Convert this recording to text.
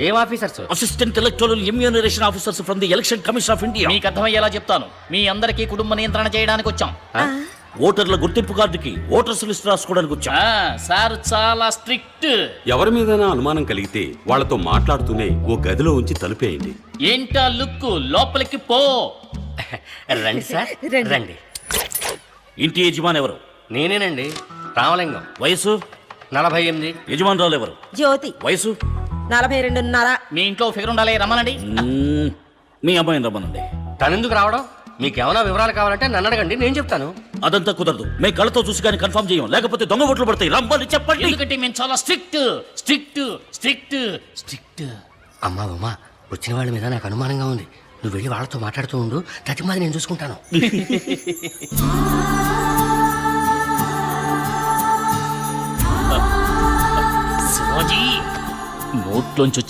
ఏం officers? Assistant electoral enumeration officers from the election commission of India. మీకు అర్థమయ్యేలా చెప్తాను. మీ అందరికీ కుటుంబ నియంత్రణ చేయడానికి వచ్చాం. ఓటర్ల గుర్తింపు కార్డుకి ఓటర్స్ లిస్ట్ రాసుకోవడానికి వచ్చాం. సార్ చాలా స్ట్రిక్ట్. ఎవరి మీదైనా అనుమానం కలిగితే వాళ్ళతో మాట్లాడుతూనే ఓ గదిలో ఉంచి తలుపేయండి. ఏంటా లుక్? లోపలికి పో. రండి సార్, రండి. ఇంటి యజమాని ఎవరు? నేనేనండి, రామలింగం. వయసు? 48. యజమానురాలు ఎవరు? జ్యోతి. వయసు? 42.5. మీ ఇంట్లో ఫిగర్ ఉండాలి, రమ్మనండి. మీ అమ్మాయిని రమ్మనండి. తనెందుకు రావడం? మీకేమైనా వివరాలు కావాలంటే నన్ను అడగండి, నేను చెప్తాను. అదంతా కుదరదు. మేము కళ్ళతో చూసి కానీ కన్ఫర్మ్ చేయం, లేకపోతే దొంగ ఓట్లు పడతాయి. రమ్మని చెప్పండి. ఎందుకంటే మేము చాలా స్ట్రిక్ట్ స్ట్రిక్ట్ స్ట్రిక్ట్ స్ట్రిక్ట్. అమ్మా ఉమా, వచ్చిన వాళ్ళ మీద నాకు అనుమానంగా ఉంది. నువ్వు వెళ్ళి వాళ్ళతో మాట్లాడుతూ ఉండు, తతిమాది నేను చూసుకుంటాను. శివాజీ, నోట్లోంచి